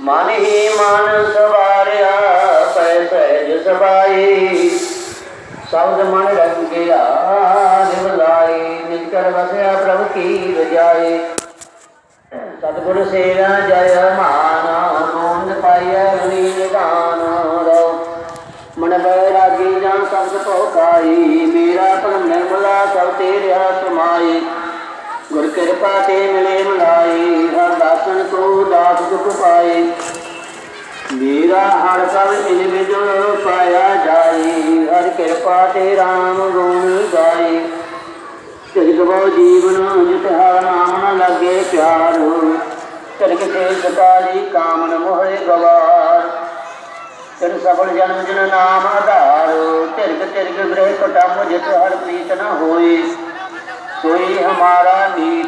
ਮਨ ਹੀ ਮਨ ਸਵਾਰਿਆ ਪੈ ਸਹਿਜ ਸਬਾਈ। ਸ਼ਬਦ ਮਨ ਰੰਗਿਆ ਦਿਵ ਲਾਈ। ਨਿਜ ਕਰ ਵਸਿਆ ਪ੍ਰਭੁ ਕੀ ਰਜਾਈ। ਸਤਿਗੁਰ ਸੇਵਾ ਜय ਮਾਨ ਗੋਬਿੰਦ ਪਾਈਐ ਗੁਣੀ ਨਿਧਾਨ। ਰਉ ਮਨ ਬੈਰਾਗੀ ਜਨ ਸ਼ਬਦ ਭਉ ਖਾਈ। ਮੇਰਾ ਭਰਮ ਨਿਰਮਲਾ ਸਭ ਤੇਰਿਆ ਸਮਾਈ। ਗੁਰ ਕਿਰਪਾ ਤੇ ਮਿਲੇ ਮਿਲਾਈ। ਹਰ ਦਾਸਨ ਕੋ ਦਾਸ ਦੁਖ ਪਾਏ। ਮੇਰਾ ਹਰ ਕਲ ਇਨ ਵਿਜ ਪਾਇਆ ਜਾਈ। ਹਰ ਕਿਰਪਾ ਤੇ ਰਾਮ ਗੁਣ ਗਾਏ। ਤਿਲਕ ਬਹੁ ਜੀਵਨ ਜਿਤ ਹਰ ਨਾਮ ਨ ਲਾਗੇ ਪਿਆਰ। ਤਿਲਕ ਤੇ ਸਕਾਲੀ ਕਾਮਨ ਮੋਹਿ ਗਵਾਰ। ਤਿਲ ਸਫਲ ਜਨਮ ਜਨ ਨਾਮ ਆਧਾਰ। ਤਿਲਕ ਤਿਲਕ ਗ੍ਰਹਿ ਕਟਮ ਜਿਤ ਹਰ ਪ੍ਰੀਤ ਨ ਹੋਏ। सोई हमारा मीत